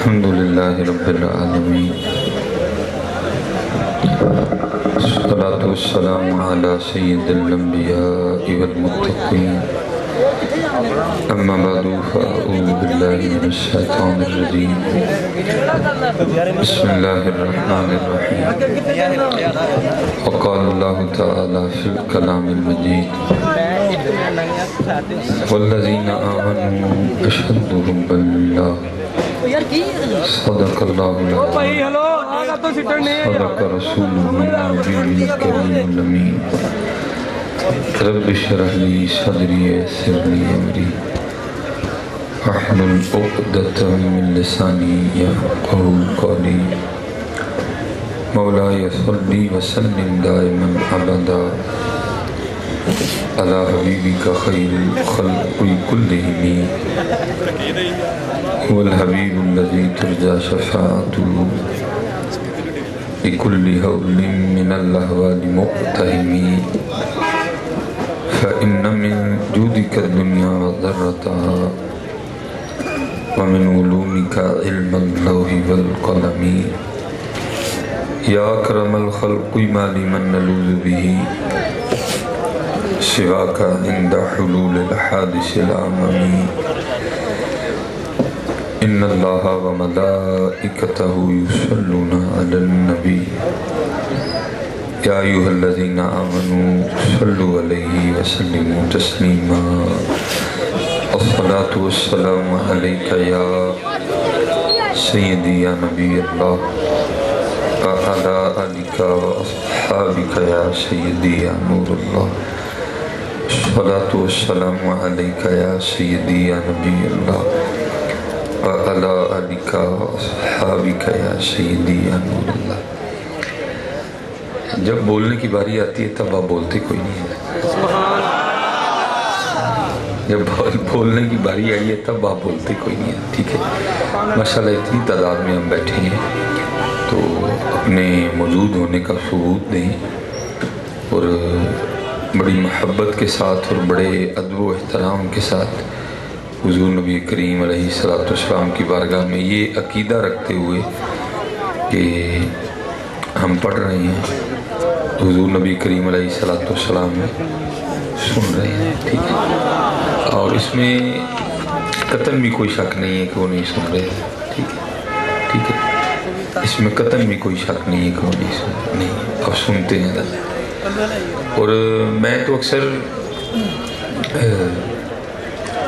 الحمدللہ رب العالمین والصلاة والسلام علی سید الانبیاء والمتقین اما بعد فاعوذ باللہ من الشیطان الرجیم بسم اللہ الرحمن الرحیم وقال اللہ تعالی فی الکلام المجید والذین آمنوا اشد حبا للہ صدق اللہ صدق رسولہ النبی الکریم الامین رب اشرح لی صدری ویسر لی امری واحلل عقدۃ من لسانی یفقہوا قولی مولاي صلی وسلم دائما ابدا علی حبیبک خیر الخلق کلہم هو الحبیب الذی ترجى شفاعته لكل هول من الأهوال مقتهم فإن من جودك الدنيا وذرتها ومن علومك علم اللوح والقلم يا أكرم الخلق ما لمن نلوذ به سواك عند حلول الحادث الأمم ان اللہ وملائکتہ یصلون علی النبی یا ایھا الذین آمنوا صلوا علیہ وسلموا تسلیما الصلاۃ والسلام علیک یا سیدی یا نبی اللہ وعلی آلک واصحابک یا سیدی یا نور اللہ الصلاۃ والسلام علیک یا سیدی یا نبی اللہ وعلی آلک واصحابک یا سیدی یا نور اللہ۔ جب بولنے کی باری آتی ہے تب آپ بولتے کوئی نہیں ہے، جب بولنے کی باری آئی ہے تب آپ بولتے کوئی نہیں ہے، ٹھیک ہے۔ ماشاءاللہ اتنی تعداد میں ہم بیٹھے ہیں تو اپنے موجود ہونے کا ثبوت دیں اور بڑی محبت کے ساتھ اور بڑے ادب و احترام کے ساتھ حضور نبی کریم علیہ السلام کی بارگاہ میں یہ عقیدہ رکھتے ہوئے کہ ہم پڑھ رہے ہیں حضور نبی کریم علیہ السلام میں سن رہے ہیں، ٹھیک ہے، اور اس میں قطعاً بھی کوئی شک نہیں ہے کہ وہ نہیں سن رہے ہیں، ٹھیک ہے، اس میں قطعاً بھی کوئی شک نہیں ہے کہ وہ نہیں اب سنتے ہیں۔ اور میں تو اکثر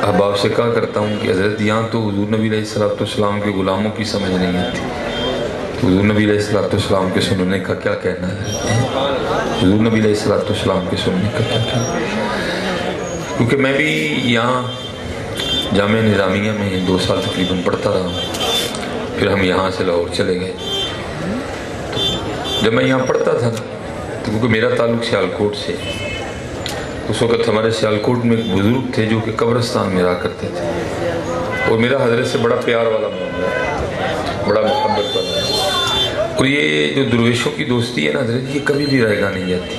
احباب سے کہا کرتا ہوں کہ حضرت یہاں تو حضور نبی علیہ السلام کے غلاموں کی سمجھ نہیں آتی، حضور نبی علیہ السلام کے سننے کا کیا کہنا ہے، حضور نبی علیہ السلام کے سننے کا کیا کہنا ہے، کیونکہ میں بھی یہاں جامعہ نظامیہ میں 2 سال تقریباً پڑھتا رہا ہوں، پھر ہم یہاں سے لاہور چلے گئے۔ جب میں یہاں پڑھتا تھا تو کیونکہ میرا تعلق سیالکوٹ سے، اس وقت ہمارے سیالکوٹ میں ایک بزرگ تھے جو کہ قبرستان میں رہا کرتے تھے اور میرا حضرت سے بڑا پیار والا معاملہ ہے، بڑا محبت والا، اور یہ جو درویشوں کی دوستی ہے نا حضرت، یہ کبھی بھی رائے گاہ نہیں جاتی،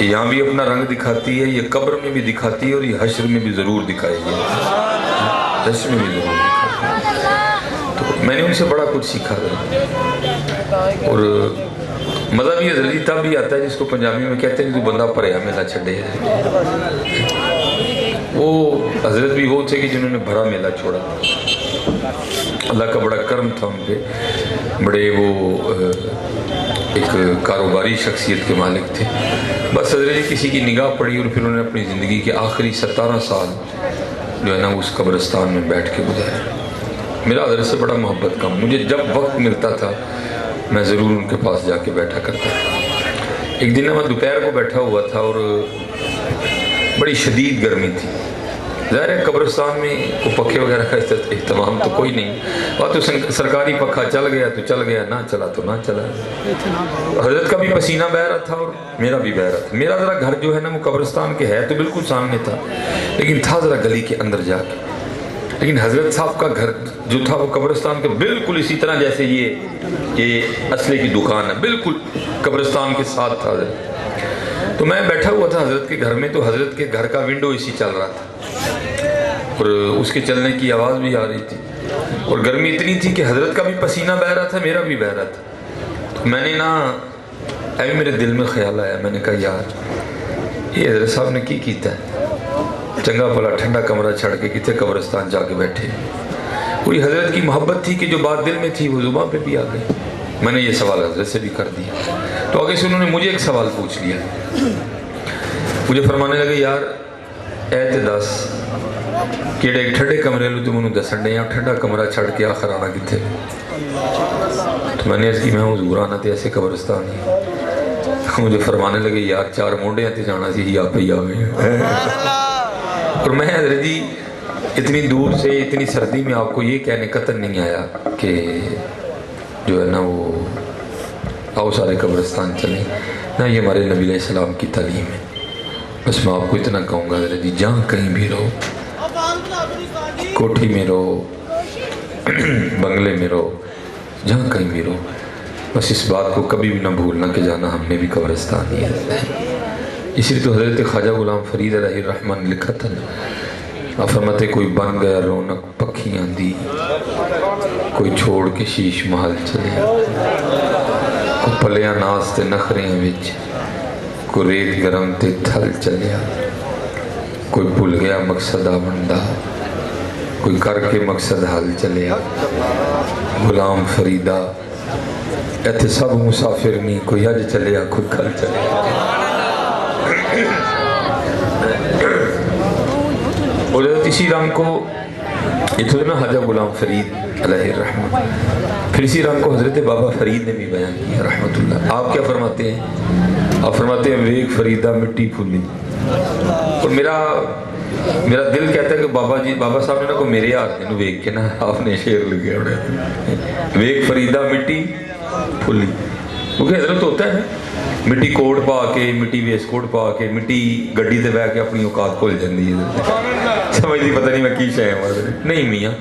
یہ یہاں بھی اپنا رنگ دکھاتی ہے، یہ قبر میں بھی دکھاتی ہے اور یہ حشر میں بھی ضرور دکھائے گی، حشر میں بھی ضرور دکھائے گی۔ تو میں نے ان سے بڑا کچھ سیکھا تھا، اور مزہ بھی حضرت تب بھی آتا ہے جس کو پنجابی میں کہتے ہیں تو بندہ پریا میلہ چھڑے ہے۔ وہ حضرت بھی وہ تھے کہ جنہوں نے بھرا میلہ چھوڑا، اللہ کا بڑا کرم تھا ان پہ، بڑے وہ ایک کاروباری شخصیت کے مالک تھے۔ بس حضرت کسی کی نگاہ پڑی اور پھر انہوں نے اپنی زندگی کے آخری 17 سال جو ہے نا اس قبرستان میں بیٹھ کے گزارے۔ میرا حضرت سے بڑا محبت کا، مجھے جب وقت ملتا تھا میں ضرور ان کے پاس جا کے بیٹھا کرتا تھا۔ ایک دن میں دوپہر کو بیٹھا ہوا تھا اور بڑی شدید گرمی تھی، ظاہر ہے قبرستان میں وہ پکھے وغیرہ کا اہتمام تو کوئی نہیں، اور تو سرکاری پکھا چل گیا تو چل گیا، نہ چلا تو نہ چلا۔ حضرت کا بھی پسینہ بہہ رہا تھا اور میرا بھی بہہ رہا تھا۔ میرا ذرا گھر جو ہے نا وہ قبرستان کے ہے تو بالکل سامنے تھا، لیکن تھا ذرا گلی کے اندر جا کے، لیکن حضرت صاحب کا گھر جو تھا وہ قبرستان کے بالکل اسی طرح جیسے یہ اسلحے کی دکان ہے، بالکل قبرستان کے ساتھ تھا حضرت۔ تو میں بیٹھا ہوا تھا حضرت کے گھر میں، تو حضرت کے گھر کا ونڈو اسی چل رہا تھا اور اس کے چلنے کی آواز بھی آ رہی تھی۔ اور گرمی اتنی تھی کہ حضرت کا بھی پسینہ بہ رہا تھا، میرا بھی بہ رہا تھا. تو میں نے نا ابھی میرے دل میں خیال آیا، میں نے کہا یار یہ حضرت صاحب نے کی کیتا ہے، چنگا بھلا ٹھنڈا کمرہ چھڑ کے کتنے قبرستان جا کے بیٹھے. کوئی حضرت کی محبت تھی کہ جو بات دل میں تھی وہ زبان پہ بھی آ گئی. میں نے یہ سوال حضرت سے بھی کر دیا. تو آگے سے انہوں نے مجھے ایک سوال پوچھ لیا. مجھے فرمانے لگے یار اے تے دس کیڑے ایک ٹھنڈے کمرے لو تم انہوں دسن دے یا ٹھنڈا کمرہ چھڑ کے آخر آنا کتنے. تو میں نے اس کی میں حضور آنا تے ایسے قبرستان ہی. مجھے فرمانے لگے یار 4 مونڈے تے جانا سی ہی آپ ہی آگئے. اور میں حضرت جی اتنی دور سے اتنی سردی میں آپ کو یہ کہنے قطن نہیں آیا کہ جو ہے نا وہ آؤ سارے قبرستان چلیں نا. یہ ہمارے نبی علیہ السلام کی تعلیم ہے. بس میں آپ کو اتنا کہوں گا حضرت جی جہاں کہیں بھی رہو، کوٹھی میں رہو، بنگلے میں رہو، جہاں کہیں بھی رہو، بس اس بات کو کبھی بھی نہ بھولنا کہ جانا ہم نے بھی قبرستان ہی ہے. اسی لیے تو حضرت خواجہ غلام فرید علیہ الرحمن نے لکھا تھا نا، فرماتے کوئی بن گیا رونق پکھیاں دی، کوئی چھوڑ کے شیش محل چلے، کوئی پلیاں ناز تے نخریاں وچ، کوئی ریت گرم تے تھل چلیا، کوئی بھول گیا مقصد آمندہ، کوئی کر کے مقصد حل چلیا. غلام فریدہ ایتھے سب مسافر نہیں، کوئی اج چلیا کوئی کل چلیا. اور اسی رنگ کو اتنے میں حاجہ غلام فرید علیہ الرحمن، پھر اسی رنگ کو حضرت بابا فرید نے بھی بیان کیا رحمت اللہ. آپ کیا فرماتے ہیں؟ آپ فرماتے ہیں ویک فریدہ مٹی پھولی. اور میرا دل کہتا ہے کہ بابا صاحب نے نا کو میرے ہاتھ نے ویک کے نا آپ نے شعر لگے ہوئے ویک فریدہ مٹی پھولی. کیونکہ حضرت ہوتا ہے مٹی کوٹ پا کے، مٹی ویس کوٹ پا کے، مٹی گڈی تے بہ کے اپنی اوقات کھول جاندی ہے. سمجھ نہیں پتہ نہیں میں کی شے ہوں نہیں میاں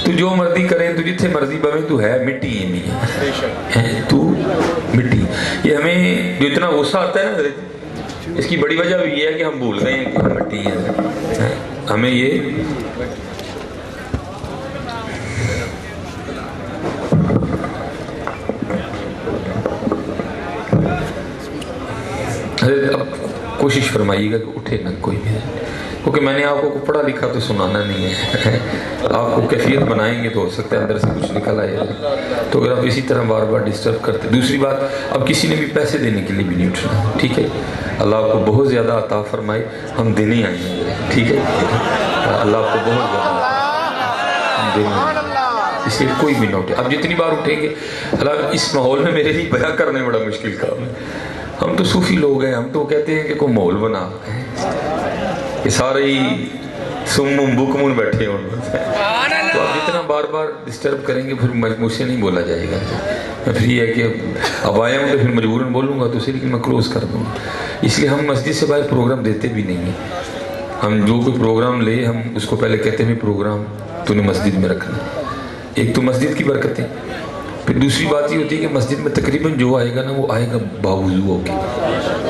تو جو مرضی کریں تو جتھے مرضی بویں تو ہے مٹی ہے میاں، تو مٹی. یہ ہمیں جو اتنا غصہ آتا ہے نا حضرت، اس کی بڑی وجہ بھی یہ ہے کہ ہم بھول گئے ہیں کہ ہم مٹی ہیں. ہمیں یہ اب کوشش فرمائیے گا کہ اٹھے نہ کوئی بھی، کیونکہ میں نے آپ کو پڑھا لکھا تو سنانا نہیں ہے. آپ کو کیفیت بنائیں گے تو ہو سکتا ہے اندر سے کچھ نکل آئے. تو اگر آپ اسی طرح بار بار ڈسٹرب کرتے. دوسری بات، اب کسی نے بھی پیسے دینے کے لیے بھی نہیں اٹھنا، ٹھیک ہے؟ اللہ آپ کو بہت زیادہ عطا فرمائے، ہم دینے آئے ہیں، ٹھیک ہے؟ اللہ آپ کو بہت زیادہ دینے آئے، اس لیے کوئی بھی نہ اٹھے. اب جتنی بار اٹھیں گے، اللہ اس ماحول میں میرے لیے بیان کرنے بڑا مشکل کام ہے. ہم تو صوفی لوگ ہیں، ہم تو کہتے ہیں کہ کوئی ماحول بنا کہ سارے ہی سمم بکمن بیٹھے ہوں. تو آپ جتنا بار بار ڈسٹرب کریں گے پھر مجھ سے نہیں بولا جائے گا. میں پھر یہ ہے کہ اب آیا ہوں تو پھر مجبوراً بولوں گا تو اسی لیے میں کلوز کر دوں گا. اس لیے ہم مسجد سے باہر پروگرام دیتے بھی نہیں ہیں. ہم جو کوئی پروگرام لے ہم اس کو پہلے کہتے ہیں پروگرام تو نے مسجد میں رکھنا. ایک تو مسجد کی برکتیں، پھر دوسری بات یہ ہوتی ہے کہ مسجد میں تقریباً جو آئے گا نا وہ آئے گا باوضو ہو کے.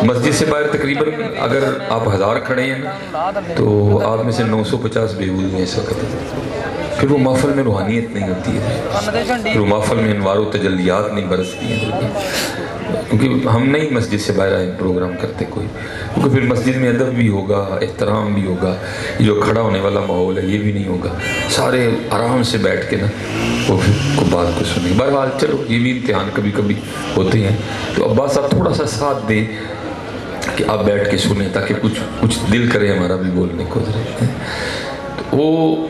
مسجد سے باہر تقریباً اگر آپ 1000 کھڑے ہیں نا تو آپ میں سے 950 بے وضو ہیں اس وقت. پھر وہ محفل میں روحانیت نہیں ہوتی ہے، پھر وہ محفل میں انوار و تجلیات نہیں برستی ہیں. کیونکہ ہم نہیں مسجد سے باہر آئے پروگرام کرتے کوئی، کیونکہ پھر مسجد میں ادب بھی ہوگا، احترام بھی ہوگا، یہ جو کھڑا ہونے والا ماحول ہے یہ بھی نہیں ہوگا. سارے آرام سے بیٹھ کے نا وہ پھر کو بات کو سنیں. بہرحال چلو یہ بھی امتحان کبھی کبھی ہوتے ہیں. تو عباس صاحب تھوڑا سا ساتھ دیں کہ آپ بیٹھ کے سنیں تاکہ کچھ دل کرے ہمارا بھی بولنے کو. تو وہ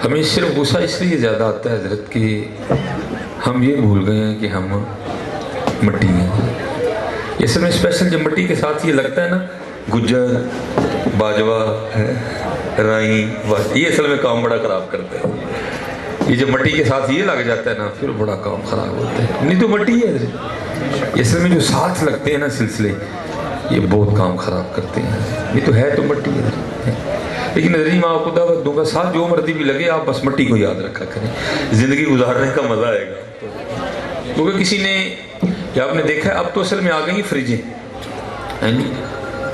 ہمیں صرف غصہ اس لیے زیادہ آتا ہے حضرت کہ ہم یہ بھول گئے ہیں کہ ہم مٹی ہیں. اس میں اسپیشل جب مٹی کے ساتھ یہ لگتا ہے نا گجر باجوہ رائی، یہ اصل میں کام بڑا خراب کرتا ہے. یہ جب مٹی کے ساتھ یہ لگ جاتا ہے نا پھر بڑا کام خراب ہوتا ہے. نہیں تو مٹی ہے اصل میں جو ساتھ لگتے ہیں نا سلسلے یہ بہت کام خراب کرتے ہیں. یہ تو ہے تو مٹی ہے. لیکن نظری میں آپ کو دعوت دوں گا ساتھ جو مرضی بھی لگے آپ بس مٹی کو یاد رکھا کریں، زندگی گزارنے کا مزہ آئے گا. کیونکہ کسی نے یا آپ نے دیکھا ہے اب تو اصل میں آ گئی فریجیں،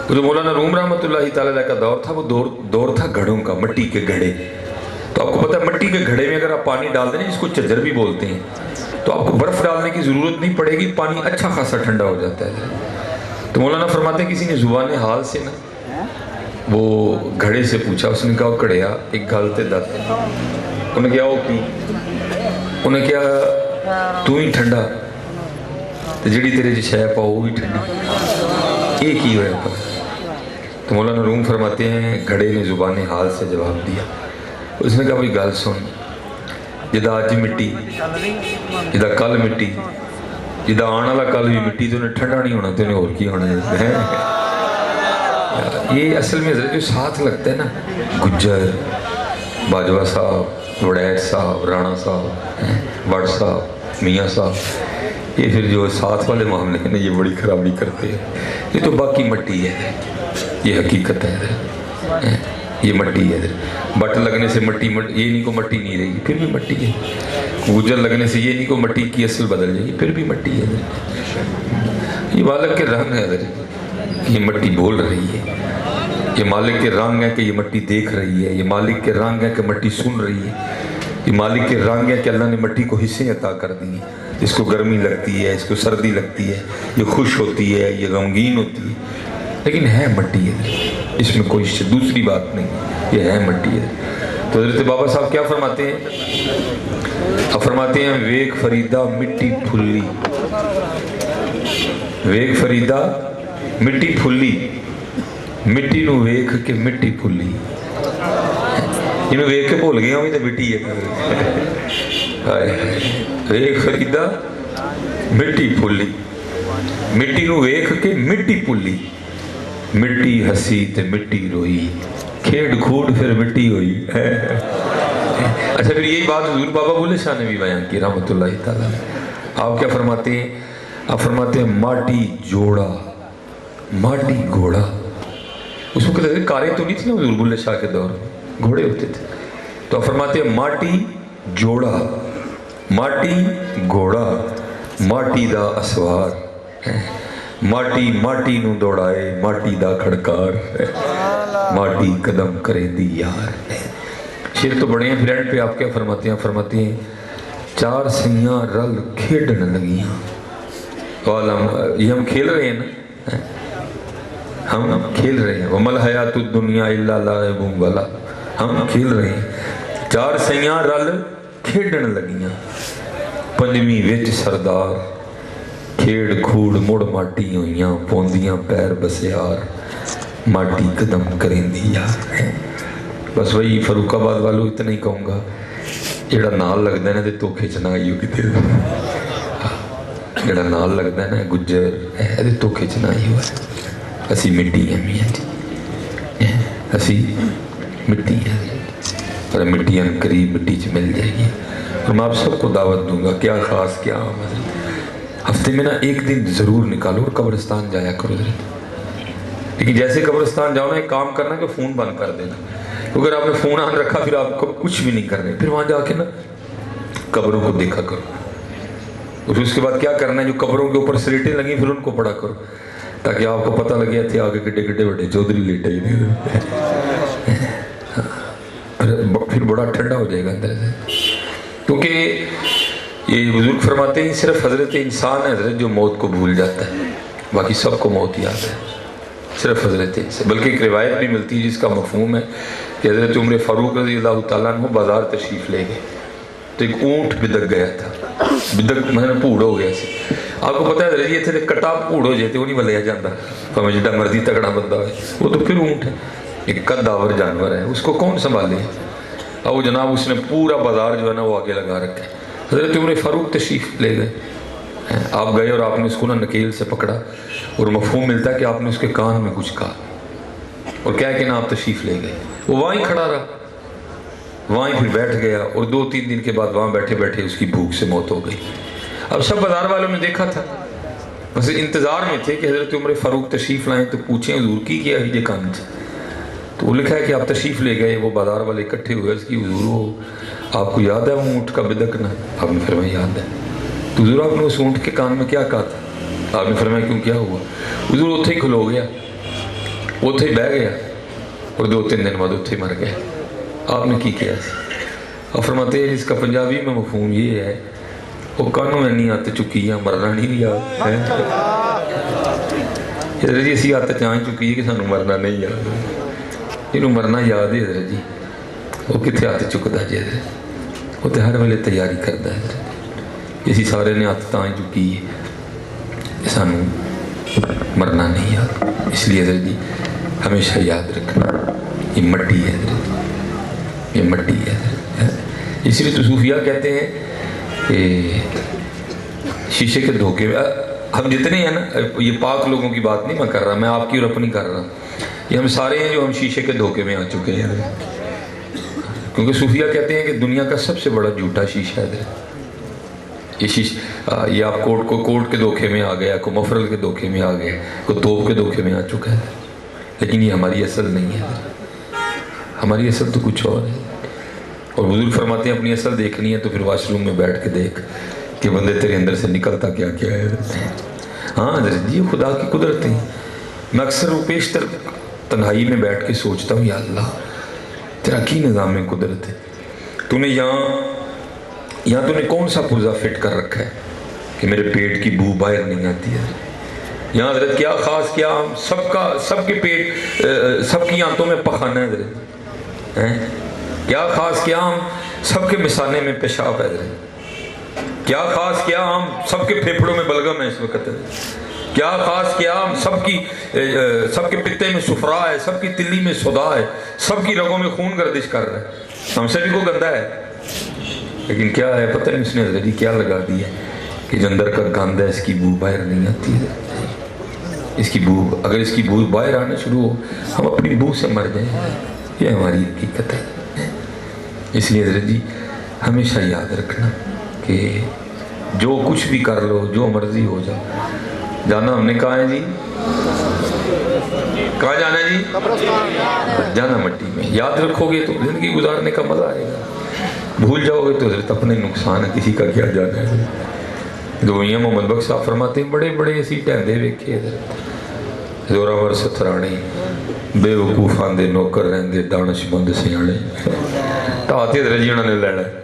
جو مولانا روم رحمۃ اللہ تعالی علیہ کا دور تھا وہ دور تھا گھڑوں کا، مٹی کے گھڑے. تو آپ کو پتہ ہے مٹی کے گھڑے میں اگر آپ پانی ڈال دیں جس کو چجر بھی بولتے ہیں تو آپ کو برف ڈالنے کی ضرورت نہیں پڑے گی، پانی اچھا خاصا ٹھنڈا ہو جاتا ہے. تو مولانا فرماتے ہیں کسی نے زبان حال سے نا وہ گھڑے سے پوچھا، اس نے کہا کڑیا ایک گل تے دس. انہیں کیا وہ کی، انہیں کیا تو ہی ٹھنڈا تو جڑی تیرے جو شے پاؤ وہ بھی ٹھنڈی، ایک ہی ہوا پر. تو مولانا روم فرماتے ہیں گھڑے نے زبان حال سے جواب دیا. اس نے کہا بھائی گل سن، جدا اج مٹی، جدا کل مٹی، جدا آنے والا کل بھی مٹی، تو انہیں ٹھنڈا نہیں ہونا تو انہیں اور کی ہونا ہے. یہ اصل میں جو ساتھ لگتا ہے نا، گجر، باجوہ صاحب، وڑیچ صاحب، رانا صاحب، وڑ صاحب، میاں صاحب، یہ پھر جو ساتھ والے معاملے ہیں نا یہ بڑی خرابی کرتے ہیں. یہ تو باقی مٹی ہے، یہ حقیقت ہے، یہ مٹی ہے. بٹ لگنے سے مٹی یہ نہیں کو مٹی نہیں رہی پھر بھی مٹی ہے. گجر لگنے سے یہ نہیں کو مٹی کی اصل بدل جائے گی پھر بھی مٹی ہے. یہ مالک کے رنگ ہے، یہ مٹی بول رہی ہے. یہ مالک کے رنگ ہے کہ یہ مٹی دیکھ رہی ہے. یہ مالک کے رنگ ہے کہ مٹی سن رہی ہے. یہ مالک کے رنگ ہے کہ اللہ نے مٹی کو حصے عطا کر دی. اس کو گرمی لگتی ہے، اس کو سردی لگتی ہے، یہ خوش ہوتی ہے، یہ غمگین ہوتی ہے، لیکن ہے مٹی ہے. اس میں کوئی دوسری بات نہیں، یہ ہے مٹی ہے. تو حضرت بابا صاحب کیا فرماتے ہیں؟ آپ فرماتے ہیں ویک فریدہ مٹی پھلی، ویک فریدہ مٹی پھلی، مٹی نو ویک کے مٹی پھلی. انہوں ویک کے بھول گیا ہوئی تو مٹی ہے. ویک فریدہ مٹی پھلی، مٹی نو ویک کے مٹی پھلی. مٹی ہسی تے مٹی روئی، کھیڑ کھوڑ پھر مٹی ہوئی. اچھا پھر یہی بات حضور بابا بولے شاہ نے بھی بیان کی رحمۃ اللہ تعالیٰ. آپ کیا فرماتے ہیں؟ آپ فرماتے ہیں ماٹی جوڑا، ماٹی گھوڑا. اس وقت کاریں تو نہیں تھی نا حضور بلے شاہ کے دور میں، گھوڑے ہوتے تھے. تو آپ فرماتے ہیں ماٹی جوڑا، ماٹی گھوڑا، ماٹی دا اسوار، ماٹی ماٹی نو دوڑائے، ماٹی دا کھڑکار، ماٹی قدم کرے دی یار. شیر تو بڑے ہیں. پھر اینڈ پہ آپ کیا فرماتے ہیں؟ فرماتے ہیں چار سیاں رل کھیڑن لگیاں. یہ ہم کھیل رہے ہیں نا، ہم کھیل رہے ہیں. وَمَا الْحَيَاةُ الدُّنْيَا إِلَّا لَعِبٌ وَلَهْوٌ. ہم کھیل رہے ہیں. چار سیاں رل کھیڑن لگیاں، پنجویں وچ سردار، کھیڑ کھوڑ مڑ ماٹی ہوئیاں، پوندیاں پیر بسیار، ماٹی قدم کریں دی یار. بس وہی فاروق آباد والوں اتنا ہی کہوں گا، جڑا نال لگتا ہے نا تو کھچنا آئیو کتے، جڑا نال لگتا ہے نا گجر تو کھچنا آئیو ہے. اسی مٹی ہیں میاں جی، اسی مٹی ہیں، پر مٹی ان قریب مٹی چ مل جائے گی. اور میں آپ سب کو دعوت دوں گا، کیا خاص کیا عام، ہفتے میں نا ایک دن ضرور نکالو اور قبرستان جایا کرو. لیکن جیسے قبرستان جاؤ نا ایک کام کرنا کہ فون بند کر دینا. اگر آپ نے فون آن رکھا پھر آپ کو کچھ بھی نہیں کرنے. پھر وہاں جا کے نا قبروں کو دیکھا کرو، اور اس کے بعد کیا کرنا ہے جو قبروں کے اوپر سلیٹیں لگیں پھر ان کو پڑھا کرو، تاکہ آپ کو پتہ لگے تھے آگے گڈے گڈے بڑے چودھری لیٹے ہی نہیں. پھر بڑا ٹھنڈا ہو جائے گا اندر سے. کیونکہ یہ بزرگ فرماتے ہیں صرف حضرت انسان ہے حضرت جو موت کو بھول جاتا ہے، باقی سب کو موت یاد ہے، صرف حضرت انسان. بلکہ ایک روایت بھی ملتی ہے جس کا مفہوم ہے کہ حضرت عمر فاروق رضی اللہ تعالیٰ عنہ بازار تشریف لے گئے تو ایک اونٹ بدک گیا تھا. بدک مطلب پھوڑ ہو گیا سی. آپ کو پتہ ہے حضرت یہ تھے کٹا پھوڑ ہو جاتے وہ نہیں بلیا جاتا، تو جڈا مرضی تگڑا بندہ ہے وہ تو پھر اونٹ ہے، ایک قداور جانور ہے، اس کو کون سنبھالے. اور جناب اس نے پورا بازار جو ہے نا وہ آگے لگا رکھا ہے. حضرت عمر فاروق تشریف لے گئے. آپ گئے اور آپ نے اس کو نا نکیل سے پکڑا، اور مفہوم ملتا ہے کہ آپ نے اس کے کان میں کچھ کہا اور کیا کہ نا آپ تشریف لے گئے. وہ وہیں کھڑا رہا، وہیں پھر بیٹھ گیا، اور 2-3 دن کے بعد وہاں بیٹھے بیٹھے اس کی بھوک سے موت ہو گئی. اب سب بازار والوں نے دیکھا تھا، بس انتظار میں تھے کہ حضرت عمر فاروق تشریف لائیں تو پوچھیں حضور کی کیا ہے یہ کان سے. تو وہ لکھا ہے کہ آپ تشریف لے گئے، وہ بازار والے اکٹھے ہوئے، اس کی حضور وہ آپ کو یاد ہے وہ اونٹ کا بدکنا؟ آپ نے فرمایا یاد ہے. تو حضور آپ نے اس اونٹ کے کان میں کیا کہا تھا؟ آپ نے فرمایا کیوں کیا ہوا؟ حضور اتھے ہی کھلو گیا. اتنے ہی بہ گیا اور 2-3 دن بعد اتنے مر گیا. آپ نے کی کیا؟ اور فرماتے ہیں اس کا پنجابی میں مفہوم یہ ہے وہ کانوں میں نہیں ہاتھ چکی ہے مرنا نہیں یاد ہے. حضرت جی اسی ہاتھ چاہ چکی ہے کہ سانو مرنا نہیں یاد. یہ مرنا یاد ہے حضرت جی. وہ کتنے ہاتھ چکتا جی حضرت؟ وہ تو ہر ویلے تیاری کرتا ہے حضرت. اسی سارے نے ہاتھ تاں چکی ہے کہ سانو مرنا نہیں یاد. اس لیے حضرت جی ہمیشہ یاد رکھنا یہ مٹی ہے حضرت, یہ مٹی ہے حضرت. اس لیے تو صوفیاء کہتے ہیں کہ شیشے کے دھوکے میں ہم جتنے ہیں نا, یہ پاک لوگوں کی بات نہیں میں کر رہا, میں آپ کی اور اپنی کر رہا, یہ ہم سارے ہیں جو ہم شیشے کے دھوکے میں آ چکے ہیں. کیونکہ صوفیاء کہتے ہیں کہ دنیا کا سب سے بڑا جھوٹا شیشہ ہے یہ آپ کوٹ کے دھوکے میں آ گیا, کوئی مفرل کے دھوکے میں آ گیا, کوئی توپ کے دھوکے میں آ چکا ہے. لیکن یہ ہماری اصل نہیں ہے, ہماری اصل تو کچھ اور ہے. اور بزرگ فرماتے ہیں اپنی اصل دیکھنی ہے تو پھر واش روم میں بیٹھ کے دیکھ کہ بندے تیرے اندر سے نکلتا کیا کیا ہے. ہاں حضرت جی خدا کی قدرت ہے. میں اکثر و پیشتر تنہائی میں بیٹھ کے سوچتا ہوں یا اللہ تیرا کی نظام قدرت ہے. تو نے یہاں تو نے کون سا پرزا فٹ کر رکھا ہے کہ میرے پیٹ کی بو باہر نہیں آتی ہے. یہاں حضرت کیا خاص کیا سب کے پیٹ سب کی آنتوں میں پخانا ہے حضرت. کیا خاص کیا ہم سب کے مثانے میں پیشاب ہے حضرت. کیا خاص کیا ہم سب کے پھیپھڑوں میں بلغم ہے اس وقت. کیا خاص کیا ہم سب کے پتے میں سفرا ہے, سب کی تلی میں صدا ہے, سب کی رگوں میں خون گردش کر رہا ہے. ہم سے بھی کو گندا ہے لیکن کیا ہے پتہ نہیں اس نے حضرت کیا لگا دیا کہ جو اندر کا گند ہے اس کی بو باہر نہیں آتی ہے. اس کی بو اگر اس کی بو باہر آنا شروع ہو ہم اپنی بو سے مر جائیں. یہ ہماری حقیقت ہے. اس لیے حضرت جی ہمیشہ یاد رکھنا کہ جو کچھ بھی کر لو جو مرضی ہو جائے, جانا ہم نے کہا ہے جی, کہاں جانا ہے جی؟ جانا مٹی میں. یاد رکھو گے تو زندگی گزارنے کا مزہ آئے گا. بھول جاؤ گے تو حضرت اپنے نقصان ہے, کسی کا کیا جانا ہے. دوئیاں محمد بخش صاحب فرماتے ہیں بڑے بڑے ایسی ٹہندے ویکھے حضرت, زوراور سترانے بے وقوف آندے نوکر رہندے دانش مند سیانے. ٹاتے حضرت جی انہوں نے لینا ہے,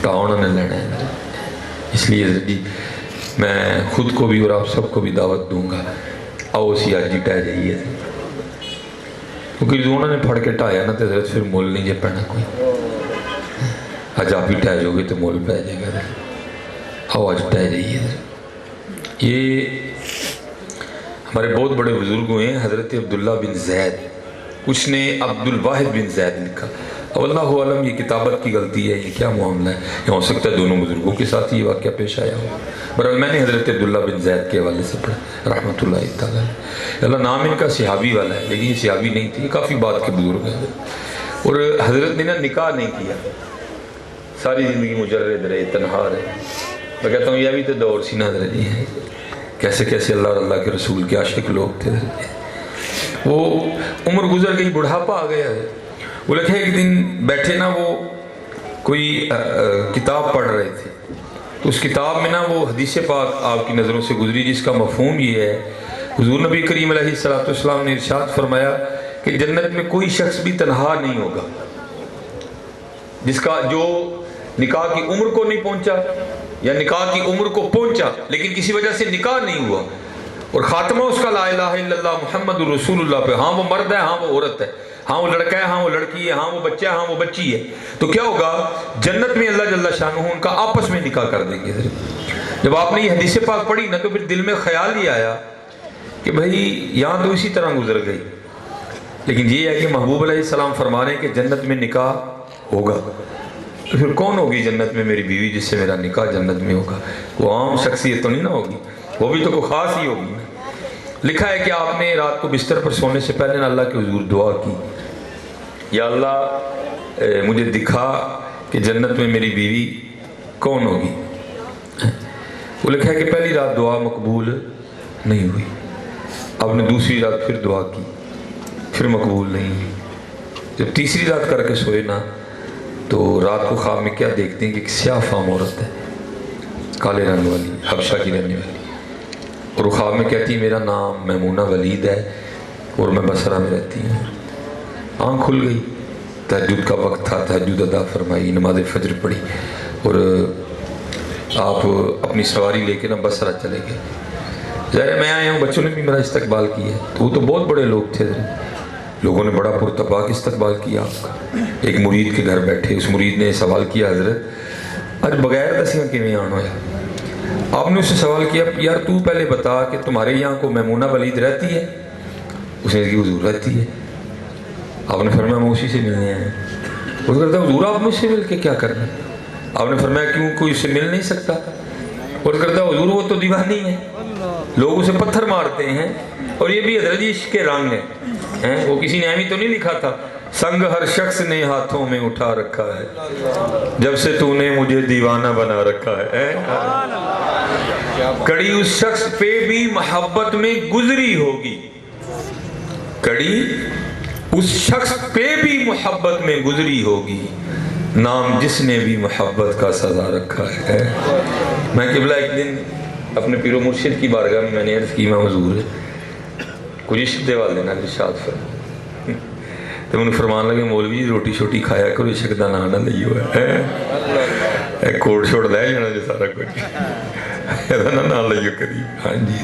انہوں نے لینا ہے. اس لیے حضرت جی میں خود کو بھی اور آپ سب کو بھی دعوت دوں گا, آؤ اسی آج جی ٹہ جائیے. کیونکہ جو انہوں نے پھڑ کے ٹھایا نا تو حضرت پھر مول نہیں جے پہنا کوئی. آج آپ ہی ٹہ جاؤ گے تو مول پہ جائے گا. آؤ آج ٹہ جائیے. یہ ہمارے بہت بڑے بزرگ ہوئے ہیں, حضرت عبداللہ بن زید, کچھ نے عبد الواحد بن زید لکھا. اب اللہ عالم یہ کتابت کی غلطی ہے, یہ کیا معاملہ ہے, یہ ہو سکتا ہے دونوں بزرگوں کے ساتھ یہ واقعہ پیش آیا ہو. برحال میں نے حضرت عبداللہ بن زید کے حوالے سے پڑھا رحمۃ اللہ تعالیٰ. اللہ نام ان کا صحابی والا ہے لیکن یہ صحابی نہیں تھی, کافی بات کے بزرگ ہیں. اور حضرت نے نا نکاح نہیں کیا, ساری زندگی مجرد رہے, تنہا رہے. میں کہتا ہوں یہ بھی تو دور سی نہ حضرت جی ہے, کیسے کیسے اللہ اور اللہ کے رسول کے عاشق لوگ تھے. وہ عمر گزر گئی, بڑھاپا آ گیا ہے. وہ لکھے ایک دن بیٹھے نا وہ کوئی کتاب پڑھ رہے تھے, تو اس کتاب میں نا وہ حدیث پاک آپ کی نظروں سے گزری جس کا مفہوم یہ ہے, حضور نبی کریم علیہ السلام نے ارشاد فرمایا کہ جنت میں کوئی شخص بھی تنہا نہیں ہوگا جس کا جو نکاح کی عمر کو نہیں پہنچا یا نکاح کی عمر کو پہنچا لیکن کسی وجہ سے نکاح نہیں ہوا, اور خاتمہ اس کا لا الہ الا اللہ محمد رسول اللہ پہ. ہاں وہ مرد ہے, ہاں وہ عورت ہے, ہاں وہ لڑکا ہے, ہاں وہ لڑکی ہے, ہاں وہ بچہ ہے, ہاں وہ بچی ہے. تو کیا ہوگا جنت میں اللہ جل شانہ ان کا آپس میں نکاح کر دیں گے. جب آپ نے یہ حدیث پاک پڑھی نا تو پھر دل میں خیال ہی آیا کہ بھائی یہاں تو اسی طرح گزر گئی, لیکن یہ ہے کہ محبوب علیہ السلام فرما رہے ہیں کہ جنت میں نکاح ہوگا. تو پھر کون ہوگی جنت میں میری بیوی جس سے میرا نکاح جنت میں ہوگا؟ وہ عام شخصیت تو نہیں نہ ہوگی, وہ بھی تو کوئی خاص ہی ہوگی. لکھا ہے کہ آپ نے رات کو بستر پر سونے سے پہلے نہ اللہ کے حضور دعا کی, یا اللہ مجھے دکھا کہ جنت میں میری بیوی کون ہوگی. وہ لکھا ہے کہ پہلی رات دعا مقبول نہیں ہوئی, آپ نے دوسری رات پھر دعا کی, پھر مقبول نہیں ہوئی. جب تیسری رات کر کے سوئے نا تو رات کو خواب میں کیا دیکھتے ہیں کہ ایک سیاہ فام عورت ہے, کالے رنگ والی, حبشہ کی رہنے والی, اور وہ خواب میں کہتی ہے میرا نام میمونہ ولید ہے, اور میں بصرہ میں رہتی ہوں. آنکھ کھل گئی, تہجد کا وقت تھا, تہجد ادا فرمائی, نماز فجر پڑھی, اور آپ اپنی سواری لے کے نا بصرہ چلے گئے. ظاہر میں آیا ہوں, بچوں نے بھی میرا استقبال کیا, تو وہ تو بہت بڑے لوگ تھے, لوگوں نے بڑا پرتپاک استقبال کیا آپ کا. ایک مرید کے گھر بیٹھے, اس مرید نے سوال کیا, حضرت آج بغیر دسیاں کیویں آنا ہوا؟ آپ نے اس سے سوال کیا, یار تو پہلے بتا کہ تمہارے یہاں کو میمونہ ولید رہتی ہے؟ اس نے کہا حضور رہتی ہے. آپ نے فرمایا میں اسی سے ملنے آیا. وہ کہتا ہے حضور آپ مجھ سے مل کے کیا کرنا؟ آپ نے فرمایا کیوں, کوئی اس سے مل نہیں سکتا؟ وہ کرتا ہے حضور وہ تو دیوانی ہے, لوگ اسے پتھر مارتے ہیں, اور یہ بھی حضرت عشق کے رنگ ہیں. وہ کسی نے ایویں تو نہیں لکھا تھا, سنگ ہر شخص نے ہاتھوں میں اٹھا رکھا ہے, جب سے تو نے مجھے دیوانہ بنا رکھا ہے. کڑی اس شخص پہ بھی محبت میں گزری ہوگی, کڑی اس شخص پہ بھی محبت میں گزری ہوگی, نام جس نے بھی محبت کا سزا رکھا ہے. میں قبلہ ایک دن اپنے پیر و مرشد کی بارگاہ میں نے عرض کی, میں حضور کچھ عشق دیوال دینا ارشاد فرمائے. تو انہوں نے فرمان لگے مولوی روٹی شوٹی کھایا کرو, عشق دا نام نہ لئیو ہے, کوڑ چھوڑ لے جانا جو سارا کچھ, ایدہ نہ لئیو کری. ہاں جی,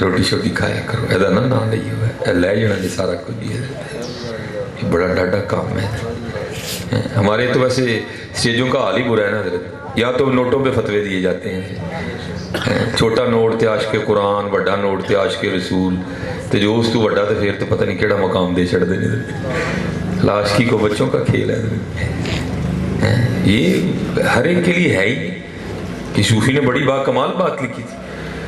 روٹی شوٹی کھایا کرو, ایدہ نہ لئیو ہے, لے جانا جو سارا کچھ. یہ بڑا ڈاڈا کام ہے. ہمارے تو ویسے اسٹیجوں کا حال ہی برا ہے نا حضرت, یا تو نوٹوں پہ فتوے دیے جاتے ہیں, چھوٹا نوٹ تے عاشق قرآن, بڑا نوٹ تے عاشق رسول, تے جو اس تو بڑا تے پھر تو پتہ نہیں کیڑا مقام دے چھڑ دے. لاشکی کو بچوں کا کھیل ہے. یہ ہر ایک کے لیے ہے ہی. کہ صوفی نے بڑی با کمال بات لکھی تھی,